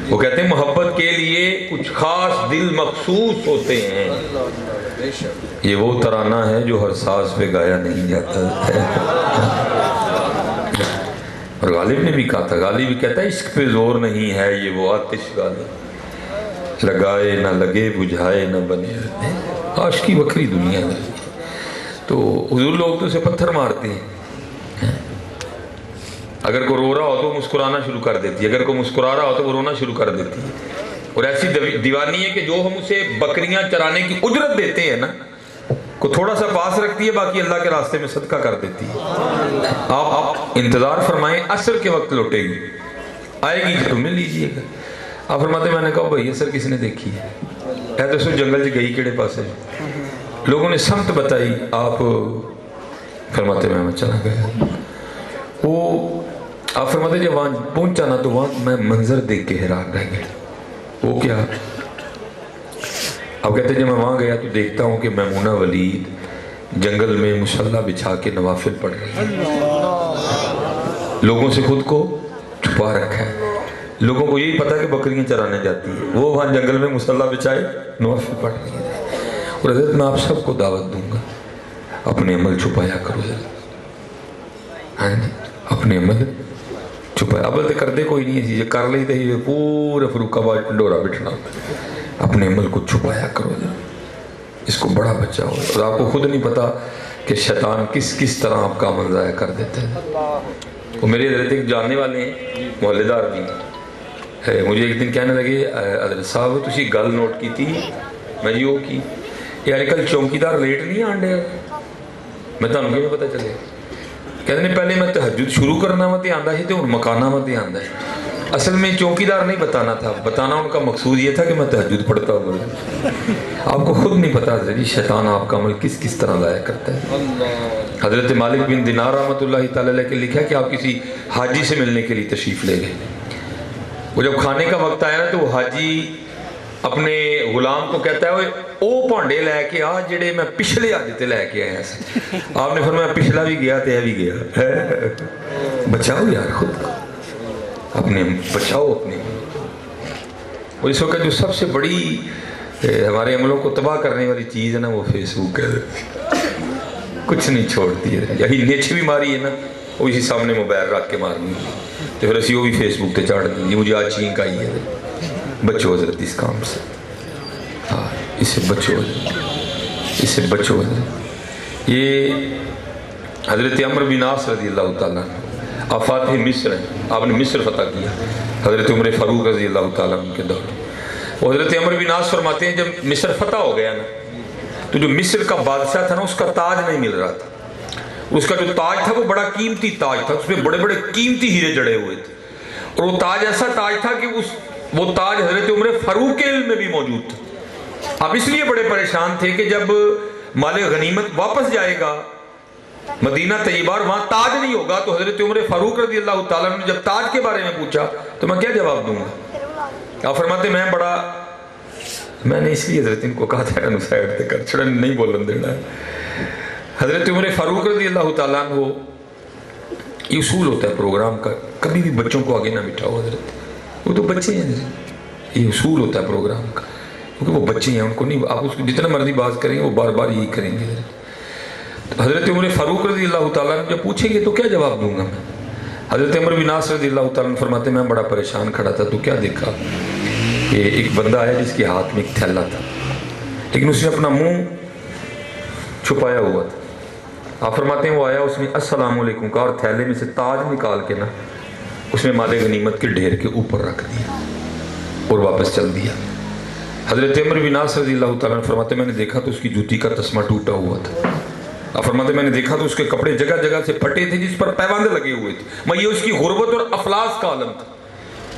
وہ کہتے ہیں محبت کے لیے کچھ خاص دل مخصوص ہوتے ہیں, یہ وہ ترانہ ہے جو ہر ساز پہ گایا نہیں جاتا ہے. اور غالب نے بھی کہا تھا, غالب بھی کہتا ہے عشق پہ زور نہیں ہے, یہ وہ آتش غالب, لگائے نہ لگے بجھائے نہ بنے. عاشقی بکری دنیا ہے. تو حضور لوگ تو اسے پتھر مارتے ہیں. اگر کوئی رو رہا ہو تو مسکرانا شروع کر دیتی ہے, اگر کوئی مسکرا رہا ہو تو وہ رونا شروع کر دیتی ہے. اور ایسی دیوانی ہے کہ جو ہم اسے بکریاں چرانے کی اجرت دیتے ہیں نا, کو تھوڑا سا پاس رکھتی ہے, باقی اللہ کے راستے میں صدقہ کر دیتی ہے. آپ انتظار فرمائیں, عصر کے وقت لوٹے گی, آئے گی تو تمہیں لیجئے گا. آپ فرماتے میں نے کہا بھائی عصر کس نے دیکھی ہے, اے تو سو جنگل جی گئی کیڑے پاس ہے, لوگوں نے سمت بتائی, آپ فرماتے میں چلا گیا. وہ آپ فرماتے جب وہاں پہنچا نا تو وہاں میں منظر دیکھ کے حیران رہ گیا. وہ کیا؟ اب کہتے ہیں جب میں وہاں گیا تو دیکھتا ہوں کہ میمونہ ولید جنگل میں مصلی بچھا کے نوافل پڑھ رہی ہے, لوگوں سے خود کو چھپا رکھا ہے. لوگوں کو یہی پتا کہ بکریاں چرانے جاتی ہے, وہ وہاں جنگل میں مصلی بچھائے نوافل پڑھ رہی ہے. اور حضرت میں آپ سب کو دعوت دوں گا, اپنے عمل چھپایا کرو. ہاں جی, اپنے عمل چھپایا. عمل تو کر دے کوئی نہیں ہے, کر لی تو یہ پورا فروخ آباد ڈورا بٹھنا. اپنے عمل کو چھپایا کرو, اس کو بڑا بچاؤ. اور آپ کو خود نہیں پتا کہ شیطان کس کس طرح آپ کا عمل ضائع کر دیتا ہے. وہ میرے حضرت ایک جاننے والے ہیں, محلے دار بھی ہے, مجھے ایک دن کہنے لگے حضرت صاحب تسی گل نوٹ کی تھی. میں جی وہ کی, یار کل چوکیدار لیٹ نہیں آنڈے, میں تمہیں کیوں پتا چلے. کہتے ہیں پہلے میں تہجد شروع کرنا مت آندا ہے, تو مکانا مت آندا ہے. اصل میں چوکیدار نہیں بتانا تھا, بتانا ان کا مقصود یہ تھا کہ میں تہجد پڑھتا ہوں. آپ کو خود نہیں پتا حضرت شیطان آپ کا عمل کس کس طرح ضائع کرتا ہے. حضرت مالک بن دینار رحمۃ اللہ تعالی علیہ کے لکھا کہ آپ کسی حاجی سے ملنے کے لیے تشریف لے گئے. وہ جب کھانے کا وقت آیا نا تو وہ حاجی اپنے غلام کو کہتا ہے او پانڈے لے کے آ جڑے میں پچھلے حج تے لے کے آیا سے. آپ نے فرمایا پچھلا بھی گیا تے بھی گیا. بچاؤ یار خود کو, اپنے بچاؤ اپنے. اور اس وقت جو سب سے بڑی ہمارے عملوں کو تباہ کرنے والی چیز ہے نا, وہ فیس بک ہے. کچھ نہیں چھوڑتی ہے. یہی نیچ بھی ماری ہے نا, وہ اسی سامنے موبائل رکھ کے مارنی, تو پھر اسی وہ بھی فیس بک پہ چاڑ دیں. مجھے آج چینک آئی ہے, بچو حضرت اس کام سے. ہاں اس سے بچو حضرت, اس سے بچو حضرت. یہ حضرت عمر بن عاص رضی اللہ تعالیٰ آپ فاتح مصر ہیں, آپ نے مصر فتح کیا. حضرت عمر فاروق رضی اللہ تعالیٰ عنہ کے دور حضرت عمر بن عاص فرماتے ہیں جب مصر فتح ہو گیا نا تو جو مصر کا بادشاہ تھا نا اس کا تاج نہیں مل رہا تھا. اس کا جو تاج تھا وہ بڑا قیمتی تاج تھا, اس میں بڑے بڑے قیمتی ہیرے جڑے ہوئے تھے, اور وہ تاج ایسا تاج تھا کہ وہ تاج حضرت عمر فاروق کے علم میں بھی موجود تھا. اب اس لیے بڑے پریشان تھے کہ جب مال غنیمت واپس جائے گا مدینہ طیبہ اور وہاں تاج نہیں ہوگا تو حضرت عمر فاروق رضی اللہ تعالیٰ نے جب تاج کے بارے میں پوچھا تو میں کیا جواب دوں گا. آپ فرماتے میں نے اس لیے حضرت ان کو کہا تھا سائڈ تے کر چھڑا نہیں بولن دینا ہے. حضرت عمر فاروق رضی اللہ تعالیٰ عنہ یہ اصول ہوتا ہے پروگرام کا, کبھی بھی بچوں کو آگے نہ بٹھاؤ حضرت, وہ تو بچے ہیں حضرت, یہ اصول ہوتا ہے پروگرام کا, کیونکہ وہ بچے ہیں ان کو نہیں, آپ اس کو جتنا مرضی بات کریں وہ بار بار یہی کریں گے. حضرت عمر فاروق رضی اللہ تعالیٰ عنہ جب پوچھیں گے تو کیا جواب دوں گا میں. حضرت عمر بن عاص رضی اللہ تعالیٰ عنہ فرماتے میں بڑا پریشان کھڑا تھا تو کیا دیکھا کہ ایک بندہ ہے جس کے ہاتھ میں ایک تھیلا تھا لیکن اس نے اپنا منہ چھپایا ہوا تھا. آپ فرماتے ہیں وہ آیا, اس نے السلام علیکم کہا اور تھیلے میں سے تاج نکال کے نا اس میں مال غنیمت کے ڈھیر کے اوپر رکھ دیا اور واپس چل دیا. حضرت عمر بن عاص رضی اللہ تعالیٰ عنہ فرماتے میں نے دیکھا تو اس کی جوتی کا تسمہ ٹوٹا ہوا تھا. آپ فرماتے میں نے دیکھا تو اس کے کپڑے جگہ جگہ سے پھٹے تھے جس پر پیواندے لگے ہوئے تھے, میں یہ اس کی غربت اور افلاس کا عالم تھا.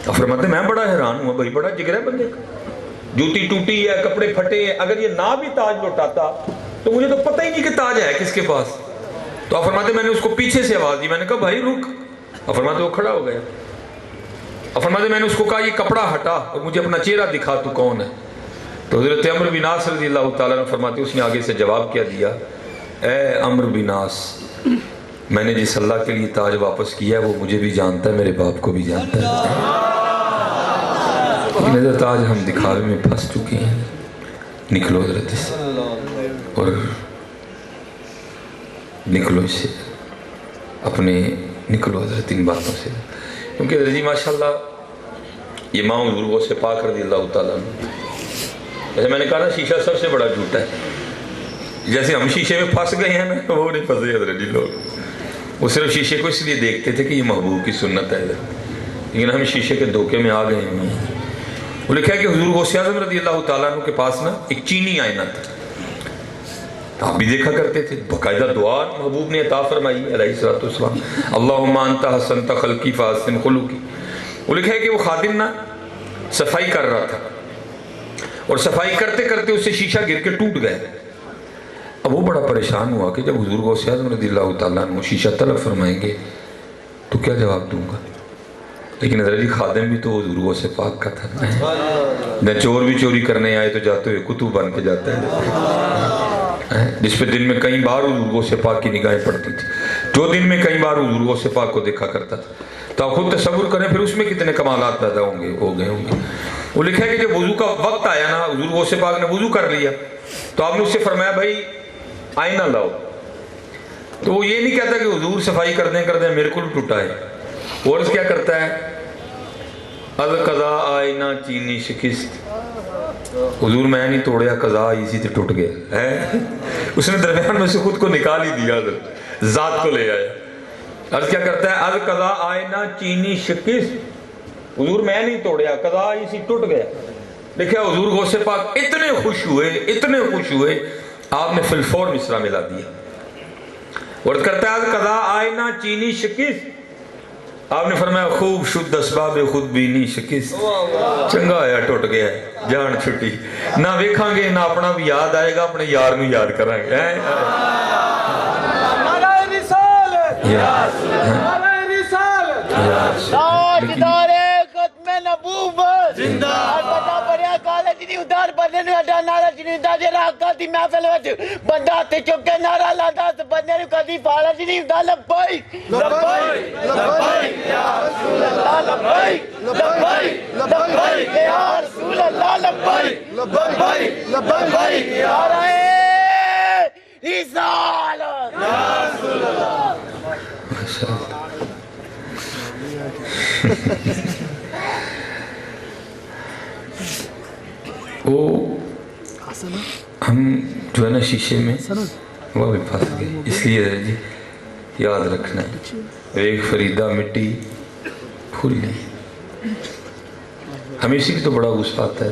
آپ فرماتے میں بڑا حیران ہوا, بھائی بڑا جگر ہے بندے کا, جوتی ٹوٹی ہے, کپڑے پھٹے ہیں, اگر یہ نہ بھی تاج لوٹاتا تو مجھے تو پتہ ہی نہیں کہ تاج ہے کس کے پاس. تو آپ فرماتے میں نے اس کو پیچھے سے آواز دی, میں نے کہا بھائی رک. آپ فرماتے وہ کھڑا ہو گیا. آپ فرماتے میں نے اس کو کہا یہ کپڑا ہٹا اور مجھے اپنا چہرہ دکھا تو کون ہے. تو حضرت عمر بن عاص رضی اللہ تعالیٰ عنہ فرماتے اس نے آگے سے جواب کیا دیا, اے عمر بن عاص میں نے جس اللہ کے لیے تاج واپس کیا ہے وہ مجھے بھی جانتا ہے, میرے باپ کو بھی جانتا ہے. لیکن حضرت آج ہم دکھاوے میں پھنس چکے ہیں. نکلو حضرت سے اور نکلو اس سے اپنے نکلو حضرت ان باتوں سے, کیونکہ حضرت جی ماشاءاللہ یہ ماں حضور غوث سے پاک رضی اللہ تعالیٰ عنہ, جیسے میں نے کہا نا شیشہ سب سے بڑا جھوٹا ہے. جیسے ہم شیشے میں پھنس گئے ہیں نا وہ نہیں پھنسے حضرت جی لوگ, وہ صرف شیشے کو اس لیے دیکھتے تھے کہ یہ محبوب کی سنت ہے, لیکن ہم شیشے کے دھوکے میں آ گئے ہیں. وہ لکھا ہے کہ حضور غوث اعظم رضی اللہ تعالیٰ عنہ کے پاس نا ایک چینی آئینہ تھا, آپ بھی دیکھا کرتے تھے, باقاعدہ دعا محبوب نے عطا فرمائی علیہ الصلوۃ والسلام, اللہم انت حسنت خلقی فاحسن خلقی. وہ لکھا ہے کہ وہ خادم نا صفائی کر رہا تھا اور صفائی کرتے کرتے اس سے شیشہ گر کے ٹوٹ گیا. اب وہ بڑا پریشان ہوا کہ جب حضور غوث اعظم رضی اللہ تعالیٰ عنہ شیشہ طلب فرمائیں گے تو کیا جواب دوں گا. لیکن حضرت جی خادم بھی تو حضور غوث پاک کا تھا نہ, چور بھی چوری کرنے آئے تو جاتے ہوئے کتب بن کے جاتا ہے, جس پہ دن میں کئی بار حضور غوث پاک کی نگاہیں پڑتی تھی, جو دن میں کئی بار حضور غوث پاک کو دیکھا کرتا تھا. تو آپ خود تصور کریں پھر اس میں کتنے کمالات پیدا ہو گئے ہوں گے. وہ لکھا ہے کہ جب وضو کا وقت آیا نا حضور غوث پاک نے وضو کر لیا تو آپ نے اس سے فرمایا بھائی آئینہ لاؤ. تو وہ یہ نہیں کہتا کہ حضور صفائی کردیں میرے کو ٹوٹا ہے, اور اس کیا کرتا ہے القضا آئینہ چینی شکست, حضور میں نہیں توڑیا قضا اسی سے ٹوٹ گیا ہے. اس نے درمیان میں سے خود کو نکال ہی دیا, ذات کو لے آیا. عرض کیا کرتا ہے القضا آئینہ چینی شکست, حضور میں نہیں توڑیا قضا اسی ٹوٹ گیا. دیکھیں حضور غوث پاک اتنے خوش ہوئے آپ نے فی الفور مصرع ملا دیا. اور کرتا ہے قضا آئینہ چینی شکست, آپ نے فرمایا خوب شد اسباب خود بینی شکست, چنگا آیا ٹوٹ گیا جان چھٹی, نہ ویکھاں گے نہ اپنا بھی یاد آئے گا, اپنے یار نو یاد کریں گے. بندہ تے چک کے نعرہ لاتا بندے نو کدی پالا جی نہیں ہوندا. لبیک لبیک لبیک یا رسول اللہ, لبیک لبیک لبیک یا رسول اللہ, لبیک لبیک لبیک یا رسالت یا رسول اللہ. وہ ہم جو ہے نا شیشے میں وہ بھی پھنس گئے. اس لیے جی یاد رکھنا ایک فریدہ مٹی پھول نہیں. ہمیں اسی کی تو بڑا غصہ آتا ہے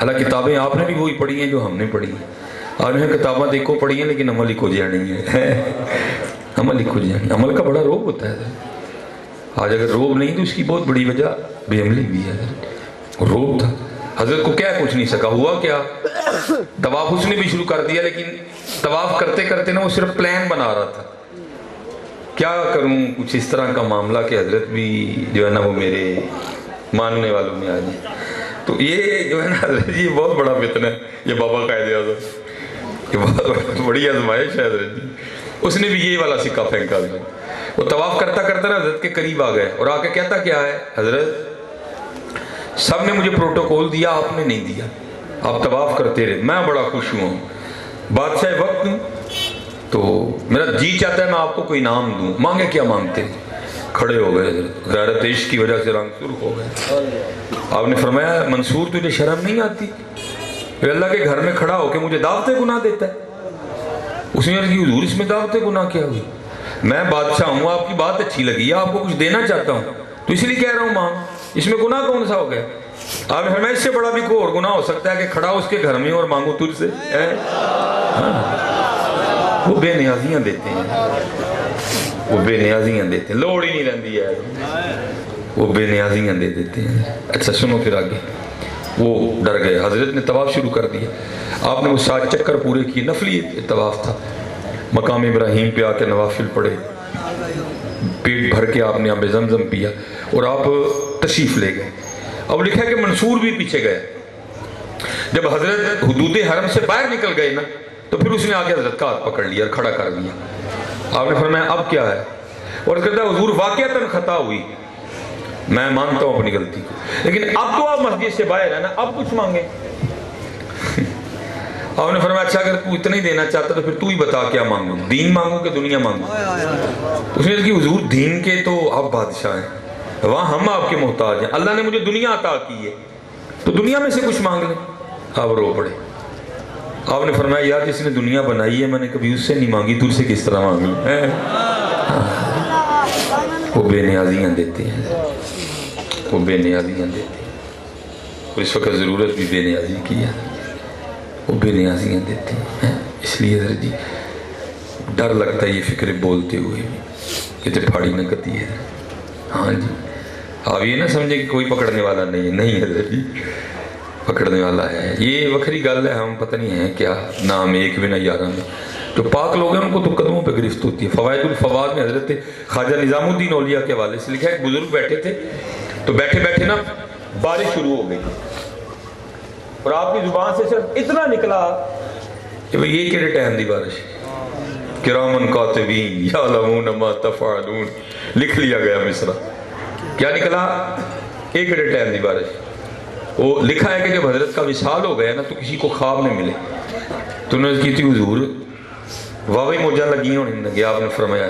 حالانکہ کتابیں آپ نے بھی وہی پڑھی ہیں جو ہم نے پڑھی ہیں. آپ نے کتابیں دیکھو پڑھی ہیں لیکن عمل ہی کو جا نہیں ہے. عمل ہی کو جا نہیں. عمل کا بڑا روب ہوتا ہے. آج اگر روب نہیں تو اس کی بہت بڑی وجہ بے عملی بھی ہے. روب تھا حضرت کو کیا کچھ نہیں سکا. ہوا کیا؟ طواف اس نے بھی شروع کر دیا لیکن طواف کرتے کرتے نا وہ صرف پلان بنا رہا تھا. کیا کروں کچھ اس طرح کا معاملہ کہ حضرت بھی جو ہے نا وہ میرے ماننے والوں میں آ جائے. تو یہ جو ہے نا حضرت جی بہت بڑا فتنہ ہے. یہ بابا قائد اعظم یہ بہت بڑی آزمائش ہے حضرت جی. اس نے بھی یہی والا سکہ پھینکا. وہ طواف کرتا کرتا نا حضرت کے قریب آ گئے اور آ کے کہتا کیا ہے حضرت سب نے مجھے پروٹوکول دیا آپ نے نہیں دیا. آپ طواف کرتے رہے میں بڑا خوش ہوں بادشاہ وقت ہوں تو میرا جی چاہتا ہے میں آپ کو کوئی نام دوں. مانگے کیا مانگتے؟ کھڑے ہو گئے حضرت. غیرت عشق کی وجہ سے رنگ سرخ ہو گئے. آپ نے فرمایا منصور تجھے شرم نہیں آتی کہ اللہ کے گھر میں کھڑا ہو کے مجھے دعوت گناہ دیتا ہے؟ اس نے عرض کی حضور اس میں دعوت گناہ کیا ہوئی؟ میں بادشاہ ہوں آپ کی بات اچھی لگی آپ کو کچھ دینا چاہتا ہوں تو اس لیے کہہ رہا ہوں مانگ. اس میں گناہ کون سا ہو گیا؟ آپ نے فرمایا اس سے بڑا بھی کوئی اور گناہ ہو سکتا ہے کہ کھڑا اس کے گھر میں اور مانگو تجھ سے. وہ بے نیازیاں دیتے ہیں. وہ بے نیازیاں دیتے ہیں. لوڑ ہی نہیں رہتی ہے. وہ بے نیازیاں دے دیتے ہیں. اچھا سنو پھر آگے. وہ ڈر گئے. حضرت نے طواف شروع کر دیا. آپ نے وہ 7 چکر پورے کیے. نفلی طواف تھا. مقام ابراہیم پہ آ کے نوافل پڑھے. پیٹ بھر کے آپ نے آب زمزم پیا اور آپ تشریف لے گئے. اب لکھا ہے کہ منصور بھی پیچھے گئے. جب حضرت حدود حرم سے باہر نکل گئے نا تو پھر اس نے آگے حضرت کا ہاتھ پکڑ لیا اور کھڑا کر دیا. آپ نے فرمایا اب کیا ہے؟ اور کہتا ہے حضور واقعتاً خطا ہوئی میں مانتا ہوں اپنی غلطی کو لیکن اب تو آپ مسجد سے باہر ہے نا اب کچھ مانگے. آپ نے فرمایا اچھا اگر تو اتنا ہی دینا چاہتا تو پھر تو ہی بتا کیا مانگو. دین مانگو کہ دنیا مانگو؟ اس نے کہا حضور دین کے تو آپ بادشاہ ہیں وہاں ہم آپ کے محتاج ہیں. اللہ نے مجھے دنیا عطا کی ہے تو دنیا میں سے کچھ مانگ لیں. آپ رو پڑے. آپ نے فرمایا یار جس نے دنیا بنائی ہے میں نے کبھی اس سے نہیں مانگی تجھ سے کس طرح مانگ لوں. وہ بے نیازیاں دیتے ہیں. وہ بے نیازیاں دیتے ہیں. اور اس وقت ضرورت بھی بے نیازی کی ہے. وہ بے نیازیاں دیتے ہیں. اس لیے حضرت جی ڈر لگتا ہے یہ فکر بولتے ہوئے بھی کہ پھاڑی نہ کتی ہے. ہاں جی آپ یہ نہ سمجھیں کہ کوئی پکڑنے والا نہیں ہے. نہیں حضرت جی پکڑنے والا ہے. یہ وکری گل ہے. ہم پتہ نہیں ہیں کیا نام ایک بھی نہ 11 میں جو پاک لوگ ہیں ان کو تو قدموں پہ گرفت ہوتی ہے. فوائد الفواد میں حضرت خواجہ نظام الدین اولیاء کے حوالے سے لکھا ہے. ایک بزرگ بیٹھے تھے تو بیٹھے بیٹھے نا بارش شروع ہو گئی اور آپ کی زبان سے صرف اتنا نکلا کہ بھئی یہ کیڑے ٹائم دی بارش کرامن کاتبین یعلمون ما تفعلون لکھ لیا گیا مصرع. کیا نکلا؟ ایک کیڑے ٹائم دی بارش. وہ لکھا ہے کہ جب حضرت کا وصال ہو گیا نا تو کسی کو خواب میں ملے تو انہوں نے کی تھی حضور واوی موجہ لگی ہونی لگی. آپ نے فرمایا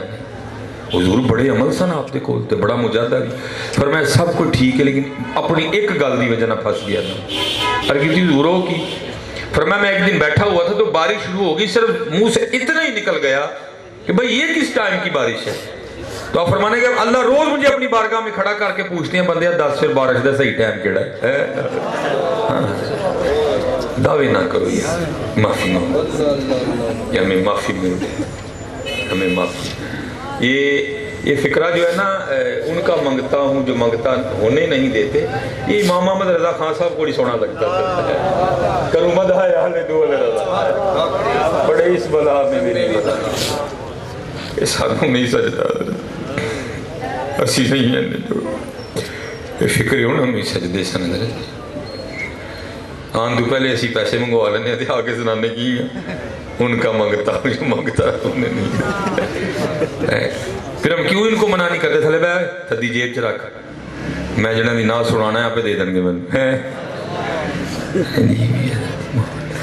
حضور بڑے عمل سن آپ دے کول تے بڑا مجاہدہ بھی. فرمایا سب کچھ ٹھیک ہے لیکن اپنی ایک گل دی وجہ نہ پھنس گیا تھا. اور کی تھی حضوروں کی. فرمایا میں ایک دن بیٹھا ہوا تھا تو بارش شروع ہو گئی صرف منہ سے اتنا ہی نکل گیا کہ بھئی یہ کس ٹائم کی بارش ہے. تو آپ فرمانے کہ اللہ روز مجھے اپنی بارگاہ میں کھڑا کر کے پوچھتے ہیں بندے 10 پھر بارش دا صحیح ٹائم کیڑا ہے. دعوے نہ کرو یار معافی مانگو کہ ہمیں معافی مل جائے. ہمیں معافی. یہ فکرہ جو ہے نا ان کا منگتا ہوں جو منگتا ہونے نہیں دیتے. یہ امام محمد رضا خان صاحب کو بڑی سونا لگتا ہے. کروں مدح اہل دول رضا بڑے اس بلا میں میری بلا اس ساتھوں میں ہی سجدہ اسی نہیں ہے جو یہ فکر انہوں نے سجدے سن دے. آن تو پہلے اسی پیسے منگوا لینے تھے آگے سنانے کی ان کا منگتا جو منگتا انہیں نہیں. پھر ہم کیوں ان کو منع نہیں کرتے تھلے بھائی تھدی جیب چ رکھ میں جنہاں دی نہ سنانا ہے آپ دے دیں گے من.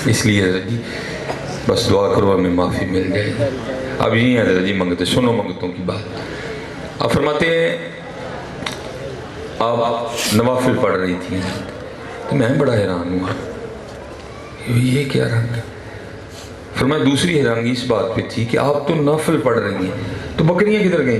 اس لیے حضرت جی بس دعا کرو ہمیں معافی مل جائے. اب یہی حضرت جی منگتے سنو منگتوں کی بات. آپ فرماتے ہیں آپ نوافل پڑھ رہی تھی تو میں بڑا حیران ہوا یہ کیا رنگ ہے. فرمایا دوسری حیرانگی اس بات پہ تھی کہ آپ تو نافل پڑھ رہی ہیں تو بکریاں کدھر گئیں؟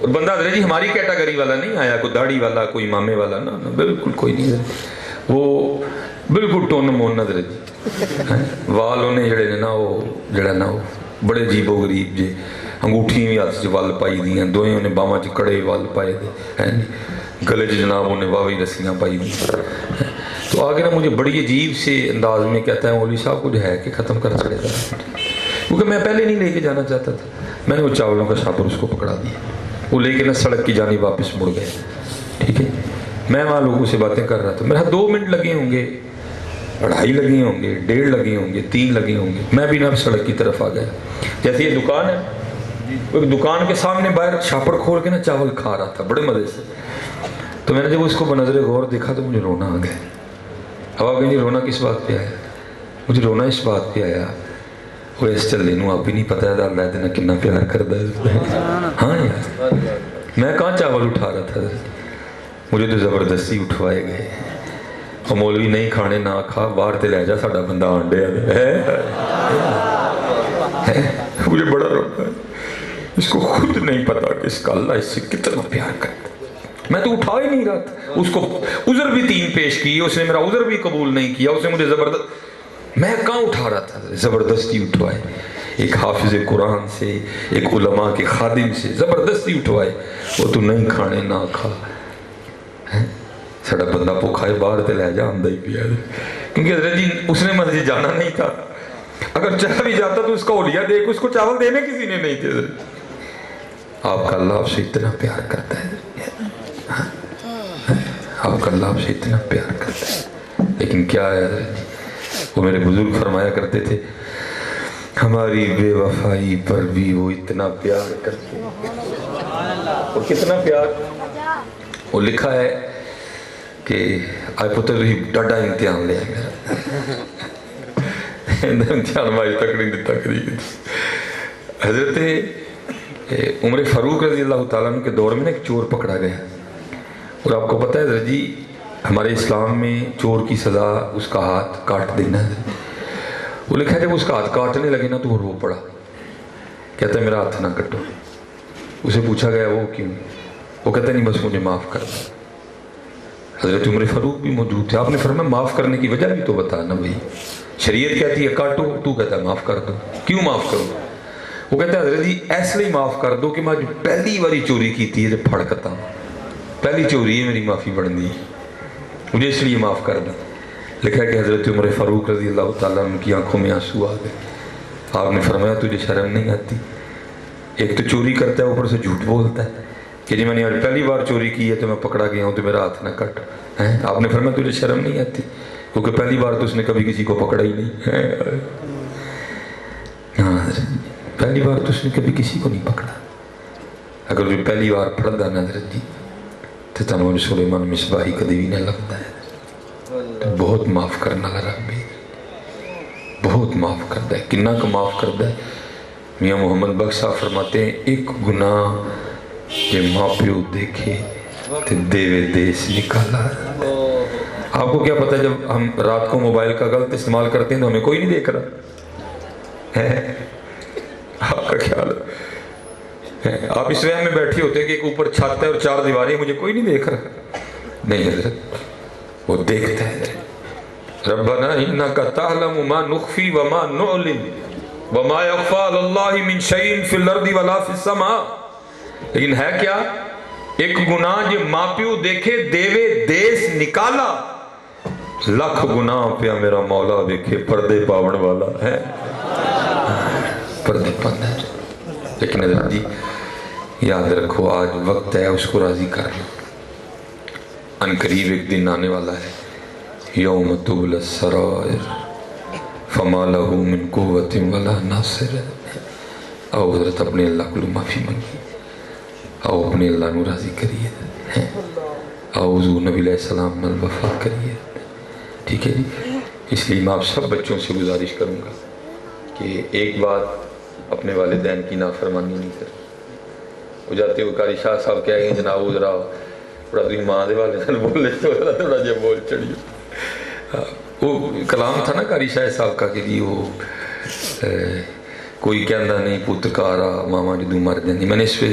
اور بندہ حضرت جی ہماری کیٹاگری والا نہیں آیا، کوئی داڑھی والا، کوئی امامے والا، نا بالکل کوئی نہیں حضرت، وہ بالکل ٹون مون حضرت جی، وال انہیں جڑے نے نا وہ جڑا نا وہ بڑے عجیب و غریب جے، انگوٹھیاں بھی ہاتھ وال پائی دیاں، دوئیں انہیں باواں چ کڑے وال پائے دے، گلے جناب انہیں واوی رسیاں پائی دی۔ تو آگے نا مجھے بڑی عجیب سے انداز میں کہتا ہے مولوی صاحب کچھ ہے کہ ختم کر چڑے گا، کیونکہ میں پہلے نہیں لے کے جانا چاہتا تھا، میں نے وہ چاولوں کا شاپر اس کو پکڑا دیا، وہ لے کے نا سڑک کی جانب واپس مڑ گئے، ٹھیک ہے، میں وہاں لوگوں سے باتیں کر رہا تھا، میرا 2 منٹ لگے ہوں گے، 2.5 لگے ہوں گے، 1.5 لگے ہوں گے، 3 لگے ہوں گے، میں بھی نا سڑک کی طرف آ گیا، جیسے یہ دکان ہے، ایک دکان کے سامنے باہر شاپر کھول کے نا چاول کھا رہا تھا بڑے مزے سے، تو میں نے جب اس کو بنظر غور دیکھا تو مجھے رونا آ گیا۔ اب آپ کہیں رونا کس بات پہ آیا؟ مجھے رونا اس بات پہ آیا وہ اس چلے نو آپ بھی نہیں پتا ہے اللہ دینا کتنا پیار کرتا ہے۔ ہاں یار میں کہاں چاول اٹھا رہا تھا، مجھے تو زبردستی اٹھوائے گئے، اور مولوی نہیں کھانے نہ کھا، باہر تے لے جا ساڈا بندہ آنڈے ہے، مجھے بڑا رونا ہے، اس کو خود نہیں پتا کہ اس کا اللہ اس سے کتنا پیار کرتا ہے۔ میں تو اٹھا ہی نہیں رہا تھا، اس کو عذر بھی 3 پیش کیے، اس نے میرا عذر بھی قبول نہیں کیا، اس نے مجھے میں کہاں اٹھا رہا تھا، زبردستی اٹھوائے، ایک حافظ قرآن سے، ایک علماء کے خادم سے زبردستی اٹھوائے، وہ تو نہیں کھانے نہ کھا، ساڑا بندہ پوکھائے باہر تے لے جا اندہ ہی پیا دے، کیونکہ حضرت جی اس نے مسجد جانا نہیں تھا، اگر چلا بھی جاتا تو اس کا اولیاء دیکھ اس کو چاول دینے کسی نے نہیں تھے۔ آپ کا اللہ آپ سے اتنا پیار کرتا ہے، آپ کا اللہ آپ سے اتنا پیار کرتا ہے، لیکن کیا ہے حضرت، وہ میرے بزرگ فرمایا کرتے تھے ہماری بے وفائی پر بھی وہ اتنا پیار کرتے ہیں، اور کتنا پیار، وہ لکھا ہے کہ آئے پتر ہی ڈاڈا امتحان لیا میرا، امتحان مائی تک نہیں دیتا کری۔ حضرت عمر فاروق رضی اللہ تعالیٰ عنہ کے دور میں ایک چور پکڑا گیا، اور آپ کو پتہ ہے حضرت جی ہمارے اسلام میں چور کی سزا اس کا ہاتھ کاٹ دینا ہے، وہ لکھا ہے جب اس کا ہاتھ کاٹنے لگے نا تو وہ رو پڑا، کہتا ہے میرا ہاتھ نہ کٹو، اسے پوچھا گیا وہ کیوں، وہ کہتا ہے نہیں بس مجھے معاف کر دو۔ حضرت عمر فاروق بھی موجود تھے، آپ نے فرمایا معاف کرنے کی وجہ بھی تو بتا نا بھائی، شریعت کہتی ہے کاٹو، تو کہتا ہے معاف کر دو، کیوں معاف کرو؟ وہ کہتا ہے حضرت جی ایسے ہی معاف کر دو کہ میں جو پہلی باری چوری کی تھی جب پھڑکتا ہوں، پہلی چوری ہے میری معافی بڑھن دی، مجھے اس لیے معاف کر دیں۔ لکھا ہے کہ حضرت عمر فاروق رضی اللہ تعالیٰ عنہ کی آنکھوں میں آنسو آ گئے، آپ نے فرمایا تجھے شرم نہیں آتی، ایک تو چوری کرتا ہے اوپر سے جھوٹ بولتا ہے کہ جی میں نے پہلی بار چوری کی ہے تو میں پکڑا گیا ہوں تو میرا ہاتھ نہ کٹ، آپ نے فرمایا تجھے شرم نہیں آتی، کیونکہ پہلی بار تو اس نے کبھی کسی کو پکڑا ہی نہیں، ہاں پہلی بار تو اس نے کبھی کسی کو نہیں پکڑا، اگر جو پہلی بار پڑھتا نا حضرت جی تو تمام سلیمان مصباحی کدی بھی نہ لگتا ہے، بہت معاف کرنا رب بھی بہت معاف کرتا ہے، کنہ کا معاف کرتا ہے۔ میاں محمد بخش صاحب فرماتے ہیں ایک گناہ یہ ماں پیو دیکھے تو دیوے دیس نکالا۔ آپ کو کیا پتہ جب ہم رات کو موبائل کا غلط استعمال کرتے ہیں تو ہمیں کوئی نہیں دیکھ رہا ہے، آپ کا خیال ہے آپ اس وہم میں بیٹھے ہوتے ہیں کہ ایک اوپر چھت ہے اور 4 دیواریں، مجھے کوئی نہیں دیکھ رہا، نہیں حضرت وہ دیکھتا ہے۔ ربنا انک تعلم ما نخفی وما نعلن وما یخفی علی اللہ من شیء فی الارض ولا فی السماء، لیکن ہے کیا ایک گناہ جو ماں پیو دیکھے دیوے دیس نکالا، لاکھ گناہ پہ میرا مولا دیکھے پردے پاون والا ہے، پردے پاون ہے۔ لیکن حضرت جی یاد رکھو آج وقت ہے اس کو راضی کر لو، ان قریب ایک دن آنے والا ہے یوم تبلی السرائر فما لہ من قوت ولا ناصر۔ آؤ حضرت اپنے اللہ کو معافی مانگی، آؤ اپنے اللہ نو راضی کریے، آؤ حضور نبی علیہ السلام نال وفا کریے، ٹھیک ہے جی۔ اس لیے میں آپ سب بچوں سے گزارش کروں گا کہ ایک بات اپنے والدین کی نافرمانی نہیں کریں۔ وہ جاتے ہوئے قاری شاہ صاحب کہہ گئے جناب وہ ذرا بڑا تھی ماں دے والے نال بولے تو تھوڑا جہا بول چڑھیے، وہ کلام تھا نا قاری شاہ صاحب کا کہ جی وہ کوئی کہندا نہیں پتکارا ماما جدوں مر جاندی، میں نے اس پہ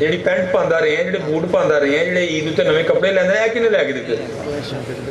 ਜਿਹੜੀ ਪੈਂਟ ਪਾਉਂਦਾ ਰਹੇ ਆ, ਜਿਹੜੇ ਬੂਟ ਪਾਉਂਦਾ ਰਹੇ ਆ, ਜਿਹੜੇ ਈਦ ਉੱਤੇ ਨਵੇਂ ਕੱਪੜੇ ਲੈਂਦਾ ਹੈ, ਕਿਹਨੇ ਲੈ ਕੇ ਦਿੱਤੇ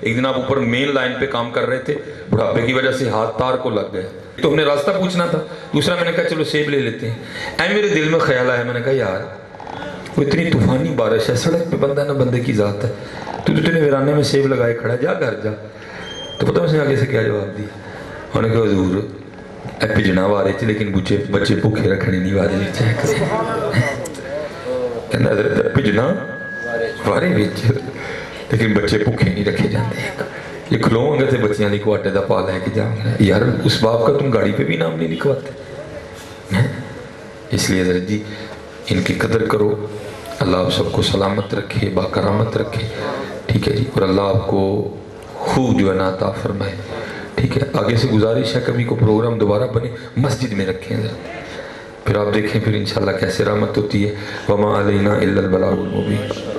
ایک دن آپ اوپر مین لائن پہ کام کر رہے تھے, بڑھاپے کی وجہ سے ہاتھ تار کو لگ گئے, تو ہم نے راستہ پوچھنا تھا. دوسرا میں نے کہا چلو سیب لے لیتے ہیں. اے میرے دل میں خیال آیا, میں نے کہا یار وہ اتنی طوفانی بارش ہے, سڑک پہ بندہ نہ بندے کی ذات ہے, تو اتنے ویرانے میں سیب لگائے کھڑا, جا گھر جا. تو پتہ اس نے آگے سے کیا جواب دیا, انہوں نے کہا حضور اے بھجنا وارے تھے لیکن بچے بھوکے رکھنے نہیں وارے نہیں چاہے کہنا حضرت بھجنا وارے بچ لیکن بچے بھوکے نہیں رکھے جاتے ہیں. یہ کھلو گے تھے بچیاں لی کو آٹے دا پا لے کے جاؤں گا, یار اس باپ کا تم گاڑی پہ بھی نام نہیں لکھواتے. اس لیے حضرت جی ان کی قدر کرو, اللہ آپ سب کو سلامت رکھے, باکرامت رکھے, ٹھیک ہے جی, اور اللہ آپ کو خوب جو ہے نا عطا فرمائے. ٹھیک ہے, آگے سے گزارش ہے کبھی کو پروگرام دوبارہ بنے مسجد میں رکھیں ذرا, پھر آپ دیکھیں پھر انشاءاللہ کیسے رحمت ہوتی ہے. وما علینا الا البلاغ المبین.